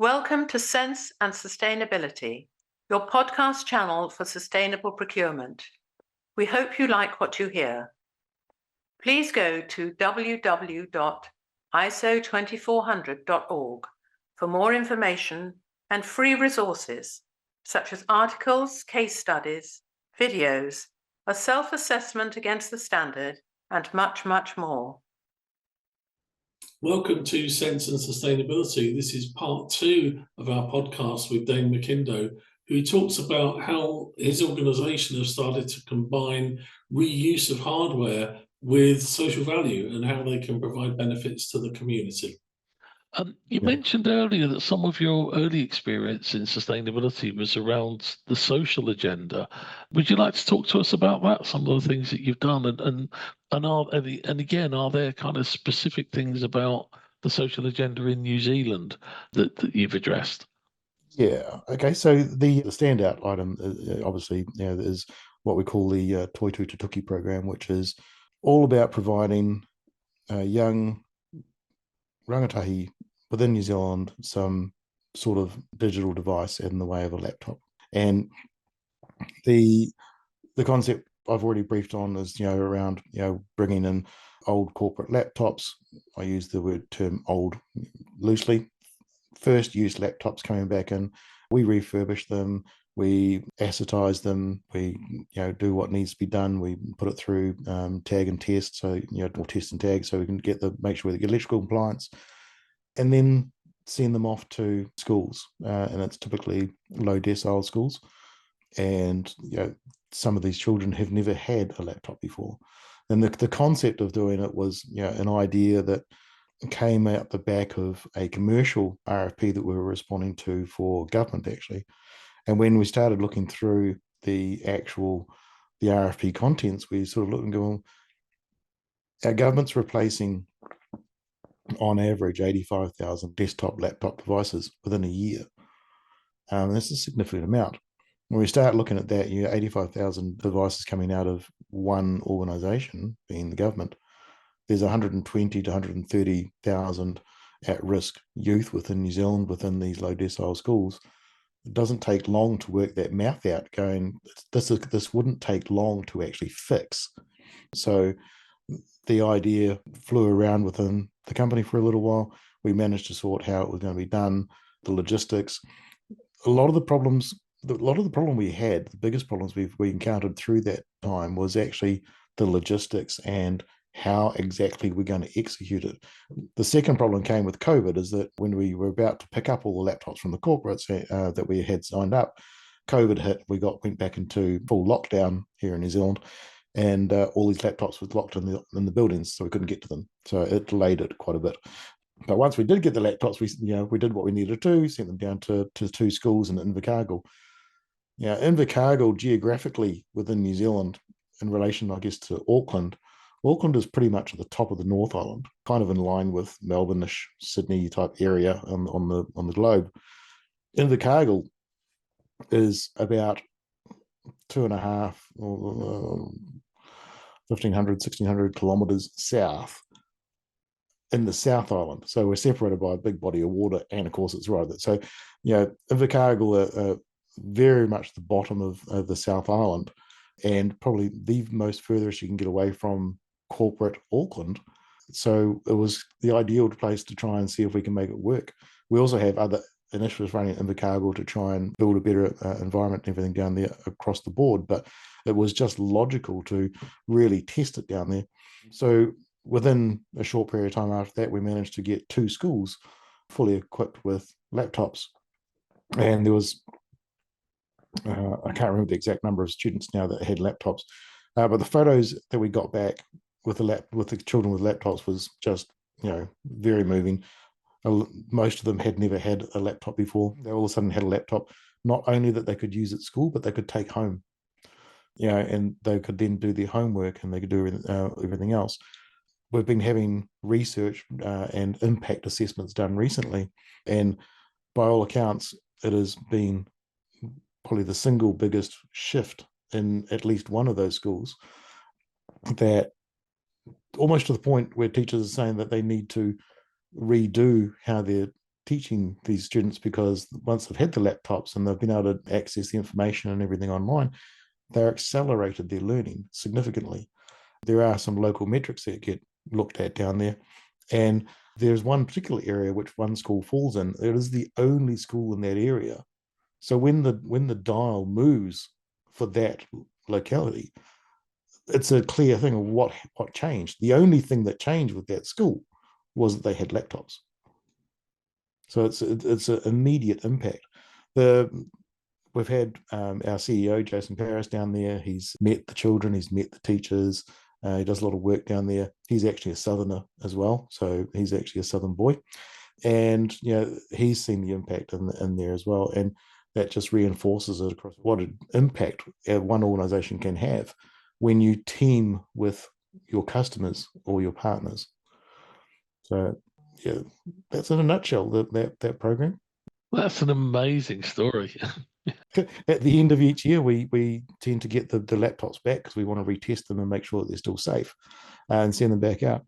Welcome to Sense and Sustainability, your podcast channel for sustainable procurement. We hope you like what you hear. Please go to www.iso2400.org for more information and free resources such as articles, case studies, videos, a self-assessment against the standard, and much, much more. Welcome to Sense and Sustainability. This is part 2 of our podcast with Dane Mclndoe, who talks about how his organisation has started to combine reuse of hardware with social value and how they can provide benefits to the community. You mentioned earlier that some of your early experience in sustainability was around the social agenda. Would you like to talk to us about that? Some of the things that you've done, and again, are there kind of specific things about the social agenda in New Zealand that you've addressed? Yeah. Okay. So the standout item, obviously, is what we call the Toi Tū Te Tuki program, which is all about providing young rangatahi within New Zealand some sort of digital device in the way of a laptop. And the concept I've already briefed on is around bringing in old corporate laptops. I use the term old loosely. First use laptops coming back in, we refurbish them, we acetize them, we do what needs to be done, we put it through tag and test, so or test and tag, so we can make sure we get electrical compliance, and then send them off to schools, and it's typically low decile schools, and some of these children have never had a laptop before, and the concept of doing it was an idea that came out the back of a commercial RFP that we were responding to for government, actually. And when we started looking through the RFP contents, we sort of looked and go, our government's replacing on average 85,000 desktop laptop devices within a year. That's a significant amount. When we start looking at that, 85,000 devices coming out of one organisation, being the government, there's 120 to 130,000 at-risk youth within New Zealand, within these low decile schools. It doesn't take long to work that math out, going, this wouldn't take long to actually fix. So the idea flew around within the company for a little while. We managed to sort how it was going to be done, the logistics. A lot of the problem we had, the biggest problems we encountered through that time was actually the logistics and how exactly we're going to execute it. The second problem came with COVID, is that when we were about to pick up all the laptops from the corporates that we had signed up, COVID hit, went back into full lockdown here in New Zealand, and all these laptops were locked in the buildings, so we couldn't get to them. So it delayed it quite a bit. But once we did get the laptops, we did what we needed to, sent them down to 2 schools in Invercargill. Invercargill geographically within New Zealand, in relation, I guess, to Auckland is pretty much at the top of the North Island, kind of in line with Melbourne-ish, Sydney type area on the globe. Invercargill is about 2.5 or 1,500, 1,600 kilometres south in the South Island. So we're separated by a big body of water, and of course it's right. So, Invercargill are very much the bottom of the South Island, and probably the most furthest you can get away from corporate Auckland. So it was the ideal place to try and see if we can make it work. We also have other initiatives running in Invercargill to try and build a better environment and everything down there across the board, but it was just logical to really test it down there. So within a short period of time after that, we managed to get 2 schools fully equipped with laptops, and there was I can't remember the exact number of students now that had laptops, but the photos that we got back with the children with laptops was just very moving. Most of them had never had a laptop before. They all of a sudden had a laptop, not only that they could use at school, but they could take home, and they could then do their homework, and they could do everything else. We've been having research and impact assessments done recently, and by all accounts, it has been probably the single biggest shift in at least one of those schools, that almost to the point where teachers are saying that they need to redo how they're teaching these students, because once they've had the laptops and they've been able to access the information and everything online, they're accelerated their learning significantly. There are some local metrics that get looked at down there. And there's one particular area which one school falls in. It is the only school in that area. So when the dial moves for that locality, it's a clear thing of what changed. The only thing that changed with that school was that they had laptops. So it's an immediate impact. We've had our CEO, Jason Paris, down there. He's met the children, he's met the teachers. He does a lot of work down there. He's actually a Southerner as well. So he's actually a Southern boy. And, he's seen the impact in there as well. And that just reinforces it across what an impact one organization can have when you team with your customers or your partners. So, yeah, that's in a nutshell, that program. That's an amazing story. At the end of each year, we tend to get the laptops back because we want to retest them and make sure that they're still safe and send them back out.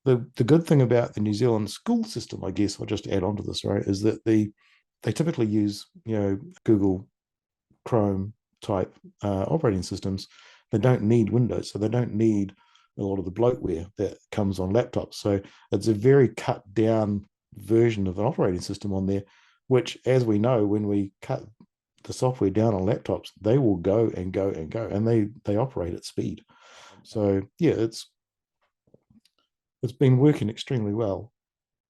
The good thing about the New Zealand school system, I guess, I'll just add on to this, right, is that they typically use, Google Chrome type operating systems. They don't need Windows, so they don't need a lot of the bloatware that comes on laptops. So it's a very cut down version of an operating system on there, which, as we know, when we cut the software down on laptops, they will go and go and go, and they operate at speed. So yeah, it's been working extremely well,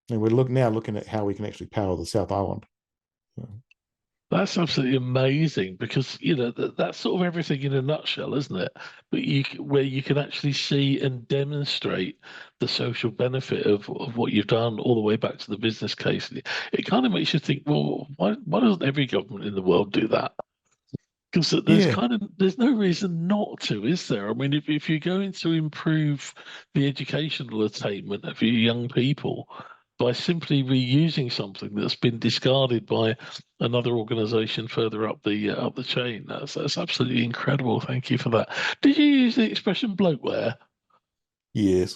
and we're now looking at how we can actually power the South Island. That's absolutely amazing, because that's sort of everything in a nutshell, isn't it? But where you can actually see and demonstrate the social benefit of what you've done, all the way back to the business case. It kind of makes you think, well, why doesn't every government in the world do that? Because there's no reason not to, is there? I mean, if you're going to improve the educational attainment of your young people by simply reusing something that's been discarded by another organisation further up the chain, that's absolutely incredible. Thank you for that. Did you use the expression bloatware? Yes.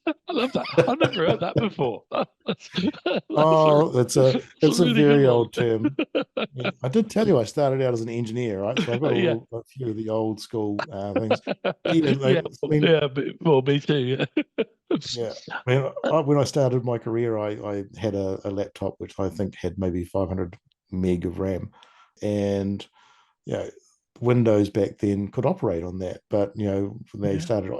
I love that. I've never heard that before. It's a really very good old term. Yeah. I did tell you I started out as an engineer, right? So I've got Yeah. a few of the old school things. Yeah, Me too. yeah. When I started my career, I had a laptop which I think had maybe 500 meg of RAM, and Windows back then could operate on that. But when they started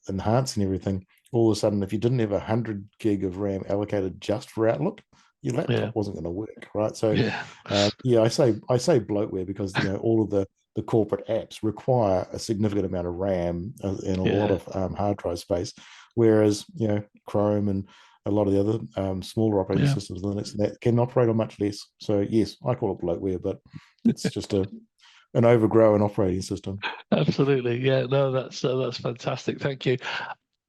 enhancing everything, all of a sudden, if you didn't have 100 gig of RAM allocated just for Outlook, your laptop wasn't going to work, right? So I say bloatware because all of the corporate apps require a significant amount of RAM and a lot of hard drive space, whereas Chrome and a lot of the other smaller operating systems, Linux, and that can operate on much less. So yes, I call it bloatware, but it's just an overgrown operating system. Absolutely, yeah. No, that's fantastic. Thank you.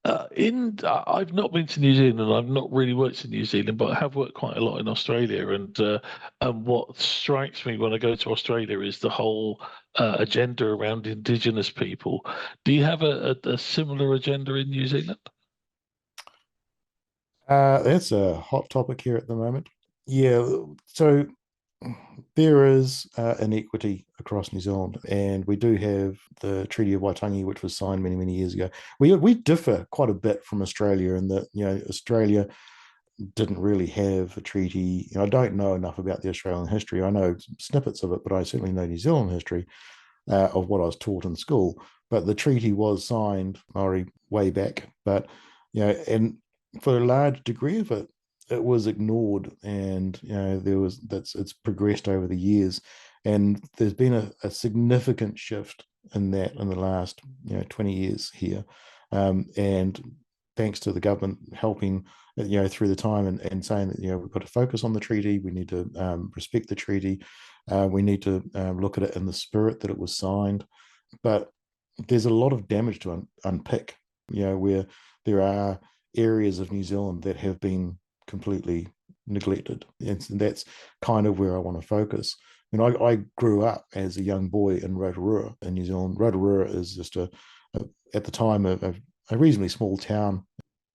I've not been to New Zealand. I've not really worked in New Zealand, but I have worked quite a lot in Australia. And what strikes me when I go to Australia is the whole agenda around Indigenous people. Do you have a similar agenda in New Zealand? That's a hot topic here at the moment. Yeah, so there is inequity across New Zealand, and we do have the Treaty of Waitangi, which was signed many, many years ago. We differ quite a bit from Australia in that Australia didn't really have a treaty. I don't know enough about the Australian history. I know snippets of it, but I certainly know New Zealand history of what I was taught in school. But the treaty was signed, Maori, way back. But and for a large degree of it, it was ignored, and it's progressed over the years, and there's been a significant shift in that in the last 20 years here, and thanks to the government helping through the time and saying that we've got to focus on the treaty, we need to respect the treaty, we need to look at it in the spirit that it was signed, but there's a lot of damage to unpick, where there are areas of New Zealand that have been completely neglected, and that's kind of where I want to focus. I grew up as a young boy in Rotorua in New Zealand. Rotorua is just at the time a reasonably small town,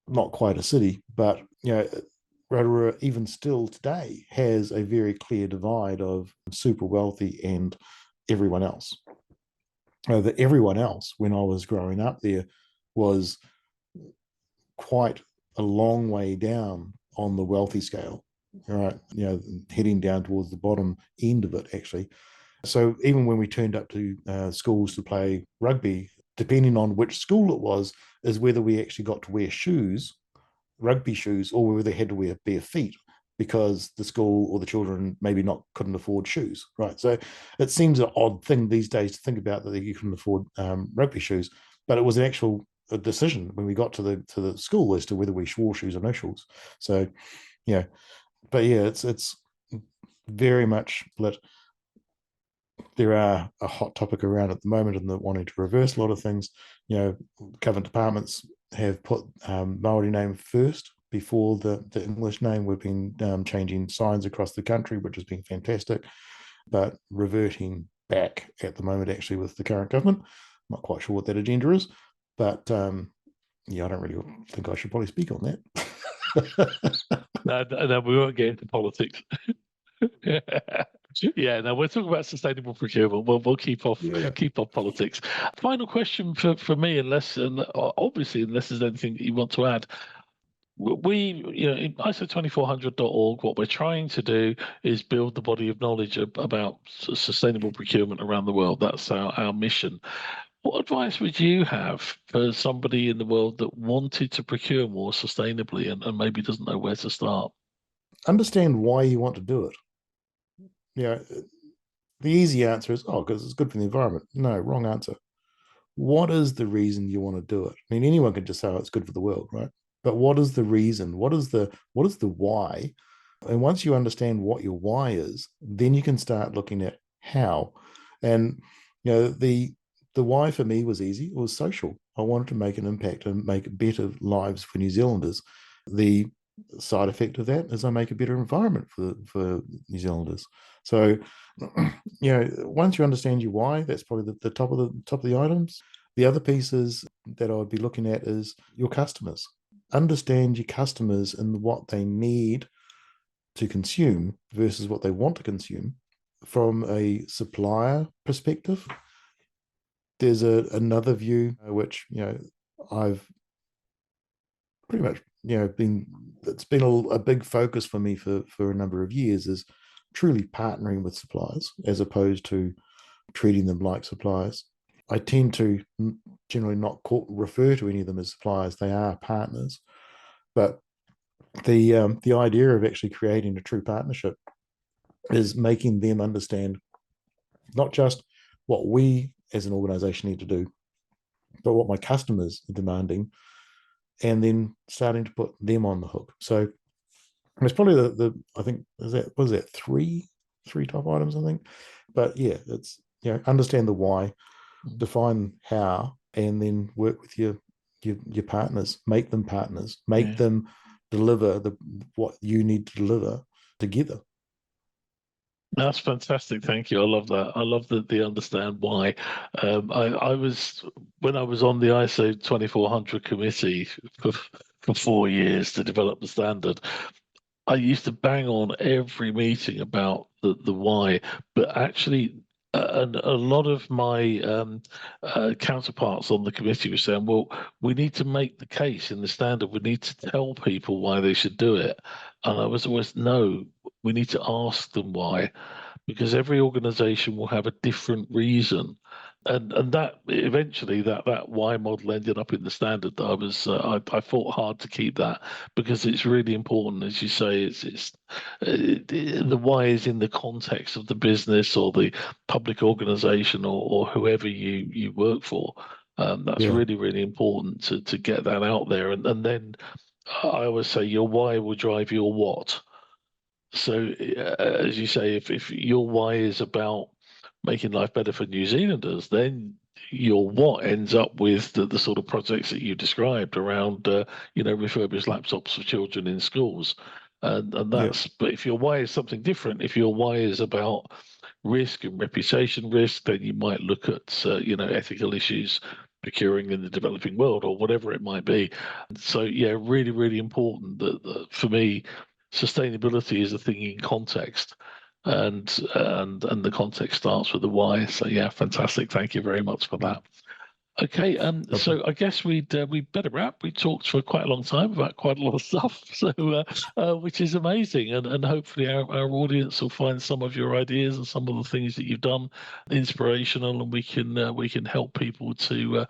not quite a city, but Rotorua, even still today, has a very clear divide of super wealthy and everyone else. The everyone else, when I was growing up there, was quite a long way down on the wealthy scale, right? Heading down towards the bottom end of it, actually. So even when we turned up to schools to play rugby, depending on which school it was, is whether we actually got to wear shoes, rugby shoes, or whether they had to wear bare feet because the school or the children maybe couldn't afford shoes, right? So it seems an odd thing these days to think about that you couldn't afford rugby shoes, but it was an actual decision when we got to the school as to whether we wore shoes or no shoes. So but yeah, it's very much split. There are a hot topic around at the moment and wanting to reverse a lot of things. Government departments have put Maori name first before the English name. We've been changing signs across the country, which has been fantastic, but reverting back at the moment actually with the current government. I'm not quite sure what that agenda is, but I don't really think I should probably speak on that. No, we won't get into politics. Yeah, no, we're talking about sustainable procurement. We'll keep off politics. Final question for me, unless there's anything that you want to add. We, in ISO 2400.org, what we're trying to do is build the body of knowledge about sustainable procurement around the world. That's our mission. What advice would you have for somebody in the world that wanted to procure more sustainably and maybe doesn't know where to start? Understand why you want to do it. The easy answer is, because it's good for the environment. No, wrong answer. What is the reason you want to do it? I mean, anyone can just say, it's good for the world, right? But what is the reason? What is the why? And once you understand what your why is, then you can start looking at how. And the why for me was easy. It was social. I wanted to make an impact and make better lives for New Zealanders. The side effect of that is I make a better environment for New Zealanders. So, once you understand your why, that's probably the top of the items. The other pieces that I would be looking at is your customers. Understand your customers and what they need to consume versus what they want to consume. From a supplier perspective, there's another view which I've pretty much it's been a big focus for me for a number of years, is truly partnering with suppliers as opposed to treating them like suppliers. I tend to generally not refer to any of them as suppliers. They are partners, but the idea of actually creating a true partnership is making them understand not just what we as an organization need to do, but what my customers are demanding, and then starting to put them on the hook. So it's probably the I think was that three top items, I think. But yeah, it's understand the why, define how, and then work with your partners, make them partners, make them deliver what you need to deliver together. That's fantastic. Thank you. I love that. I love the understand why. I was when I was on the ISO 2400 committee for 4 years to develop the standard. I used to bang on every meeting about the why, but actually, a lot of my counterparts on the committee were saying, "Well, we need to make the case in the standard. We need to tell people why they should do it." And I was always, "No, we need to ask them why." Because every organization will have a different reason, and that eventually that why model ended up in the standard that I was I fought hard to keep that, because it's really important, as you say. It's the why is in the context of the business or the public organization or whoever you work for. That's really important to get that out there, and then I always say your why will drive your what. So, as you say, if your why is about making life better for New Zealanders, then your what ends up with the sort of projects that you described around, refurbished laptops for children in schools. And that's, but if your why is something different, if your why is about risk and reputation risk, then you might look at, ethical issues procuring in the developing world or whatever it might be. So, yeah, really, really important that for me, sustainability is a thing in context, and the context starts with the why. So yeah, fantastic. Thank you very much for that. Okay, so I guess we'd better wrap. We talked for quite a long time about quite a lot of stuff, so which is amazing, and hopefully our audience will find some of your ideas and some of the things that you've done inspirational, and we can help people to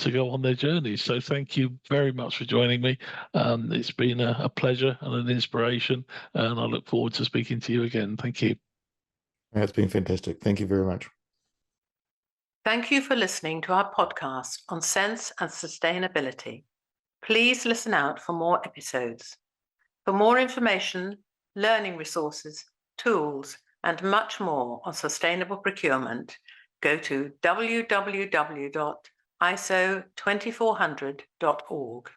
go on their journeys. So thank you very much for joining me. It's been a pleasure and an inspiration, and I look forward to speaking to you again. Thank you. It's been fantastic. Thank you very much. Thank you for listening to our podcast on sense and sustainability. Please listen out for more episodes. For more information, learning resources, tools, and much more on sustainable procurement, go to www.iso2400.org.